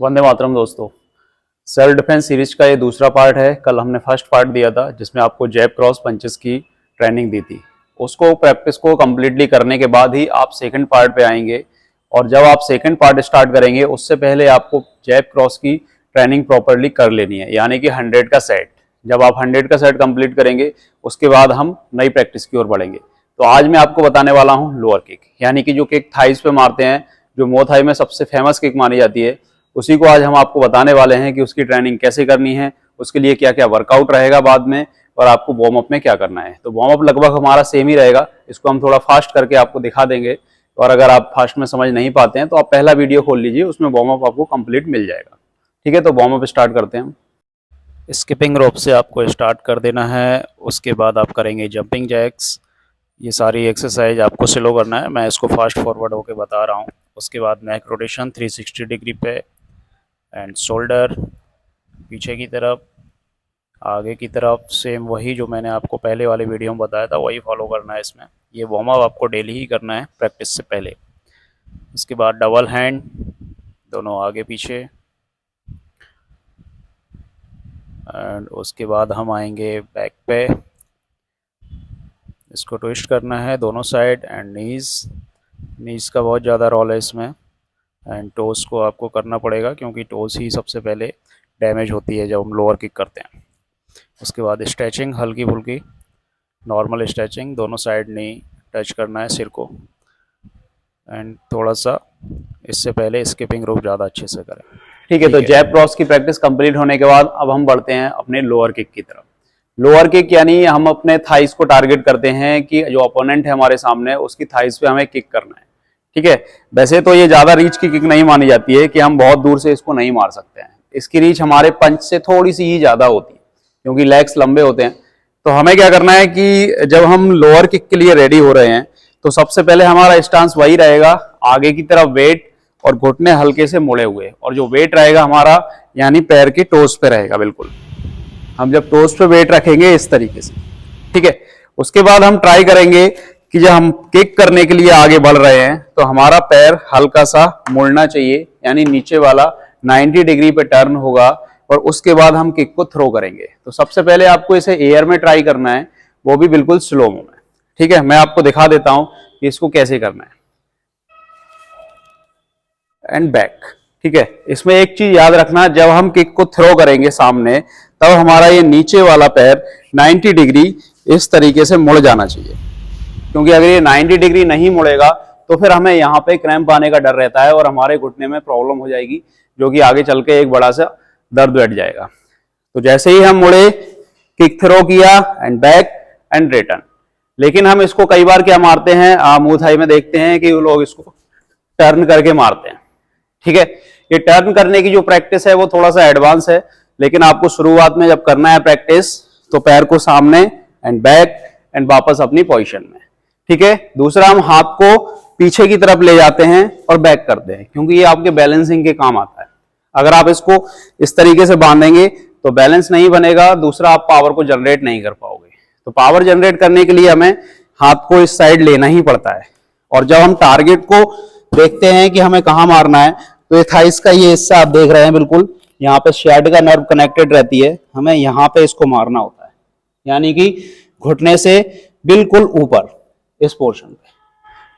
वंदे मातरम दोस्तों। Self defence series का ये दूसरा पार्ट है। कल हमने फर्स्ट पार्ट दिया था जिसमें आपको जैब क्रॉस पंचेस की ट्रेनिंग दी थी। उसको प्रैक्टिस को कम्प्लीटली करने के बाद ही आप सेकंड पार्ट पे आएंगे। और जब आप सेकंड पार्ट स्टार्ट करेंगे उससे पहले आपको जैब क्रॉस की ट्रेनिंग प्रॉपरली कर लेनी है, यानी कि 100 का सेट। जब आप 100 का सेट कंप्लीट करेंगे उसके बाद हम नई प्रैक्टिस की ओर बढ़ेंगे। तो आज मैं आपको बताने वाला हूँ लोअर किक, यानी कि जो किक थाइस पे मारते हैं, जो मो थाई में सबसे फेमस किक मानी जाती है, उसी को आज हम आपको बताने वाले हैं कि उसकी ट्रेनिंग कैसे करनी है, उसके लिए क्या क्या वर्कआउट रहेगा बाद में, और आपको वार्म अप में क्या करना है। तो वार्म अप लगभग हमारा सेम ही रहेगा, इसको हम थोड़ा फास्ट करके आपको दिखा देंगे। और अगर आप फास्ट में समझ नहीं पाते हैं तो आप पहला वीडियो खोल लीजिए, उसमें वार्म अप आपको कंप्लीट मिल जाएगा। ठीक है, तो वार्म अप स्टार्ट करते हैं हम। स्किपिंग रोप से आपको स्टार्ट कर देना है, उसके बाद आप करेंगे जंपिंग जैक्स। ये सारी एक्सरसाइज आपको स्लो करना है, मैं इसको फास्ट फॉरवर्ड होके बता रहा हूँ। उसके बाद नेक रोटेशन 360 डिग्री पे, एंड शोल्डर पीछे की तरफ, आगे की तरफ, सेम वही जो मैंने आपको पहले वाले वीडियो में बताया था वही फॉलो करना है इसमें। ये वार्म अप आपको डेली ही करना है प्रैक्टिस से पहले। उसके बाद डबल हैंड, दोनों आगे पीछे, एंड उसके बाद हम आएंगे बैक पे। इसको ट्विस्ट करना है दोनों साइड, एंड नीज़ का बहुत ज़्यादा रोल है इसमें। एंड टोस को आपको करना पड़ेगा क्योंकि टोस ही सबसे पहले डैमेज होती है जब हम लोअर किक करते हैं। उसके बाद स्ट्रेचिंग, हल्की फुल्की नॉर्मल स्ट्रेचिंग, दोनों साइड नहीं टच करना है सिर को। एंड थोड़ा सा इससे पहले स्किपिंग रोप ज़्यादा अच्छे से करें। ठीक है, तो जैब क्रॉस की प्रैक्टिस कंप्लीट होने के बाद अब हम बढ़ते हैं अपने लोअर किक की तरफ। लोअर किक यानी हम अपने थाइस को टारगेट करते हैं कि जो अपोनेंट है हमारे सामने उसकी थाइस पे हमें किक करना है। ठीक है, वैसे तो ये ज्यादा रीच की किक नहीं मानी जाती है कि हम बहुत दूर से इसको नहीं मार सकते हैं। इसकी रीच हमारे पंच से थोड़ी सी ही ज्यादा होती है क्योंकि लेग्स लंबे होते हैं। तो हमें क्या करना है कि जब हम लोअर किक के लिए रेडी हो रहे हैं तो सबसे पहले हमारा स्टांस वही रहेगा, आगे की तरफ वेट और घुटने हल्के से मुड़े हुए, और जो वेट रहेगा हमारा यानी पैर के टोस पे रहेगा। बिल्कुल हम जब टोस पे वेट रखेंगे इस तरीके से, ठीक है, उसके बाद हम ट्राई करेंगे कि जब हम किक करने के लिए आगे बढ़ रहे हैं तो हमारा पैर हल्का सा मुड़ना चाहिए, यानी नीचे वाला 90 डिग्री पे टर्न होगा, और उसके बाद हम किक को थ्रो करेंगे। तो सबसे पहले आपको इसे एयर में ट्राई करना है, वो भी बिल्कुल स्लो में। ठीक है, मैं आपको दिखा देता हूं कि इसको कैसे करना है। एंड बैक, ठीक है, इसमें एक चीज याद रखना, जब हम किक को थ्रो करेंगे सामने तब हमारा ये नीचे वाला पैर 90 डिग्री इस तरीके से मुड़ जाना चाहिए, क्योंकि अगर ये 90 डिग्री नहीं मुड़ेगा तो फिर हमें यहाँ पे क्रैम्प आने का डर रहता है और हमारे घुटने में प्रॉब्लम हो जाएगी, जो कि आगे चल के एक बड़ा सा दर्द बैठ जाएगा। तो जैसे ही हम मुड़े, किक थ्रो किया, एंड बैक एंड रिटर्न। लेकिन हम इसको कई बार क्या मारते हैं, मुंह थाई में देखते हैं कि वो लोग इसको टर्न करके मारते हैं। ठीक है, ये टर्न करने की जो प्रैक्टिस है वो थोड़ा सा एडवांस है, लेकिन आपको शुरुआत में जब करना है प्रैक्टिस तो पैर को सामने एंड बैक एंड वापस अपनी पोजीशन में। ठीक है, दूसरा हम हाथ को पीछे की तरफ ले जाते हैं और बैक करते हैं, क्योंकि ये आपके बैलेंसिंग के काम आता है। अगर आप इसको इस तरीके से बांधेंगे तो बैलेंस नहीं बनेगा, दूसरा आप पावर को जनरेट नहीं कर पाओगे। तो पावर जनरेट करने के लिए हमें हाथ को इस साइड लेना ही पड़ता है। और जब हम टारगेट को देखते हैं कि हमें कहां मारना है, तो ये थाइस का ये हिस्सा आप देख रहे हैं, बिल्कुल यहाँ पे शैड का नर्व कनेक्टेड रहती है, हमें यहाँ पे इसको मारना होता है, यानी कि घुटने से बिल्कुल ऊपर इस पोर्शन पे।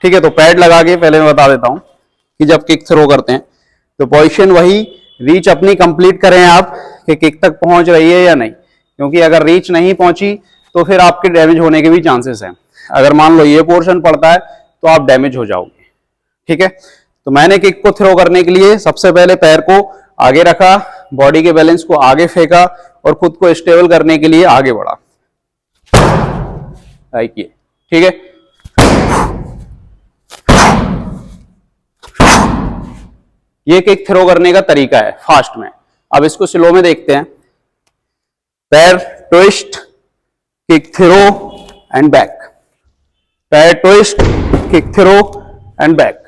ठीक है, तो पैड लगा के पहले मैं बता देता हूं कि जब किक थ्रो करते हैं तो पोजीशन वही, रीच अपनी कंप्लीट करें आप कि किक तक पहुंच रही है या नहीं, क्योंकि अगर रीच नहीं पहुंची तो फिर आपके डैमेज होने के भी चांसेस हैं। अगर मान लो ये पोर्शन पड़ता है तो आप डैमेज हो जाओगे। ठीक है, तो मैंने किक को थ्रो करने के लिए सबसे पहले पैर को आगे रखा, बॉडी के बैलेंस को आगे फेंका और खुद को स्टेबल करने के लिए आगे बढ़ा। ठीक है, ये किक थ्रो करने का तरीका है फास्ट में। अब इसको स्लो में देखते हैं। पैर twist, kick throw and back, पैर twist, kick throw and back.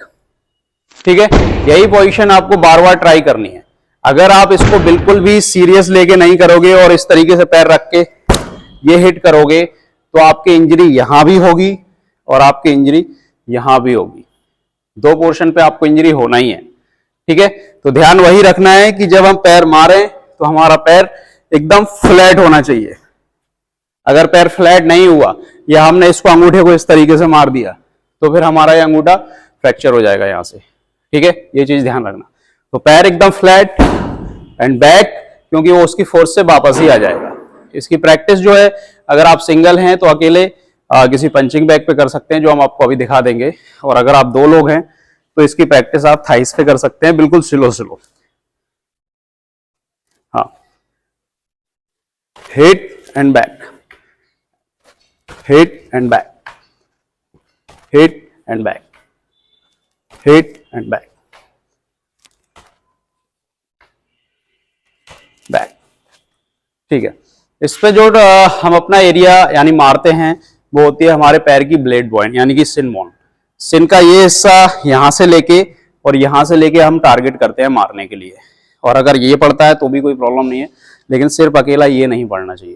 ठीक है, यही पोजीशन आपको बार बार ट्राई करनी है। अगर आप इसको बिल्कुल भी सीरियस लेके नहीं करोगे और इस तरीके से पैर रख के ये हिट करोगे तो आपकी इंजरी यहां भी होगी और आपकी इंजरी यहां भी होगी। दो पोर्शन पे आपको इंजरी होना ही है। ठीक है। तो ध्यान वही रखना है कि जब हम पैर मारें तो हमारा पैर एकदम फ्लैट होना चाहिए। अगर पैर फ्लैट नहीं हुआ या हमने इसको अंगूठे को इस तरीके से मार दिया तो फिर हमारा ये अंगूठा फ्रैक्चर हो जाएगा यहां से, ठीक है। ये चीज ध्यान रखना। तो पैर एकदम फ्लैट एंड बैक, क्योंकि वो उसकी फोर्स से वापस ही आ जाएगा। इसकी प्रैक्टिस जो है, अगर आप सिंगल हैं तो अकेले किसी पंचिंग बैग पे कर सकते हैं, जो हम आपको अभी दिखा देंगे। और अगर आप 2 लोग हैं तो इसकी प्रैक्टिस आप थाइस पे कर सकते हैं, बिल्कुल स्लो स्लो। हाँ, hit and back, hit and back, hit and back, hit and back, back, ठीक है। इस पे जो हम अपना एरिया यानी मारते हैं वो होती है हमारे पैर की ब्लेड बॉइंट यानी कि सिन बोन। सिन का ये हिस्सा यहां से लेके और यहां से लेके हम टारगेट करते हैं मारने के लिए। और अगर ये पड़ता है तो भी कोई प्रॉब्लम नहीं है, लेकिन सिर्फ अकेला ये नहीं पड़ना चाहिए,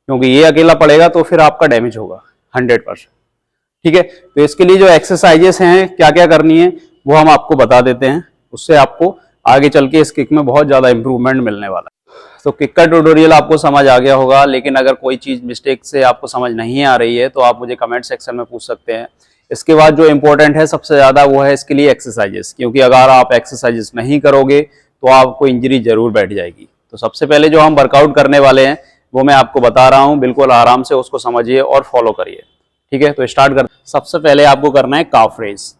क्योंकि ये अकेला पड़ेगा तो फिर आपका डैमेज होगा 100%, ठीक है। तो इसके लिए जो एक्सरसाइजेस हैं, क्या क्या करनी है, वो हम आपको बता देते हैं। उससे आपको आगे चल के इस किक में बहुत ज्यादा इंप्रूवमेंट मिलने वाला है। तो किक का ट्यूटोरियल आपको समझ आ गया होगा, लेकिन अगर कोई चीज मिस्टेक से आपको समझ नहीं आ रही है तो आप मुझे कमेंट सेक्शन में पूछ सकते हैं। इसके बाद जो इंपॉर्टेंट है सबसे ज्यादा, वो है इसके लिए एक्सरसाइजेस, क्योंकि अगर आप एक्सरसाइजेस नहीं करोगे तो आपको इंजरी जरूर बैठ जाएगी। तो सबसे पहले जो हम वर्कआउट करने वाले हैं वो मैं आपको बता रहा हूँ, बिल्कुल आराम से उसको समझिए और फॉलो करिए, ठीक है। तो स्टार्ट कर, सबसे पहले आपको करना है काफ रेज।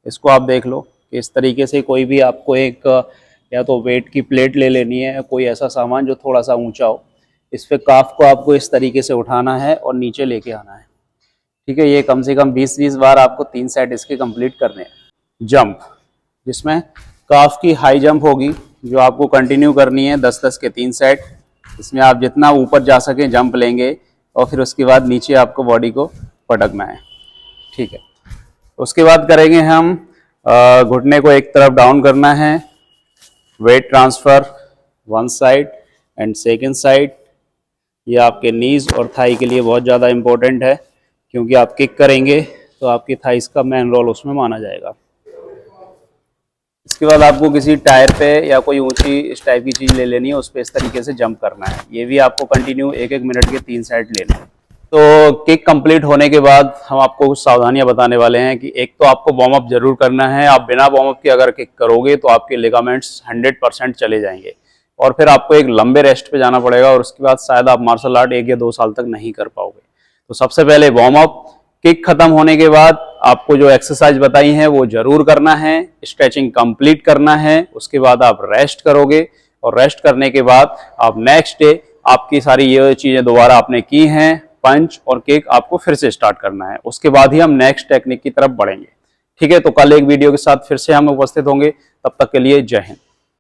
इसको आप देख लो कि इस तरीके से कोई भी आपको एक या तो वेट की प्लेट ले लेनी है, कोई ऐसा सामान जो थोड़ा सा ऊंचा हो। इस पे काफ को आपको इस तरीके से उठाना है और नीचे लेके आना है, ठीक है। ये कम से कम 20-20 बार आपको 3 सेट इसके कंप्लीट करने हैं। जंप, जिसमें काफ की हाई जंप होगी, जो आपको कंटिन्यू करनी है 10-10 के 3 सेट। इसमें आप जितना ऊपर जा सके जंप लेंगे और फिर उसके बाद नीचे आपको बॉडी को पटकना है, ठीक है। उसके बाद करेंगे हम घुटने को एक तरफ डाउन करना है, weight transfer 1 side and second side. ये आपके नीज और थाई के लिए बहुत ज़्यादा इंपॉर्टेंट है, क्योंकि आप किक करेंगे तो आपकी थाइस का मेन रोल उसमें माना जाएगा। इसके बाद आपको किसी टायर पे या कोई ऊंची इस टाइप की चीज़ ले लेनी है, उस पर इस तरीके से जंप करना है। ये भी आपको कंटिन्यू 1-1 मिनट के 3 सेट लेने हैं। तो किक कंप्लीट होने के बाद हम आपको कुछ सावधानियां बताने वाले हैं कि एक तो आपको वार्म अप जरूर करना है। आप बिना वार्म अप के अगर किक करोगे तो आपके लिगामेंट्स 100% चले जाएंगे और फिर आपको एक लंबे रेस्ट पे जाना पड़ेगा, और उसके बाद शायद आप मार्शल आर्ट 1 या 2 साल तक नहीं कर पाओगे। तो सबसे पहले वार्म अप, किक खत्म होने के बाद आपको जो एक्सरसाइज बताई है वो जरूर करना है, स्ट्रेचिंग कंप्लीट करना है। उसके बाद आप रेस्ट करोगे और रेस्ट करने के बाद आप नेक्स्ट डे आपकी सारी ये चीजें दोबारा आपने की हैं, पंच और किक आपको फिर से स्टार्ट करना है। उसके बाद ही हम नेक्स्ट टेक्निक की तरफ बढ़ेंगे, ठीक है। तो कल एक वीडियो के साथ फिर से हम उपस्थित होंगे, तब तक के लिए जय हिंद।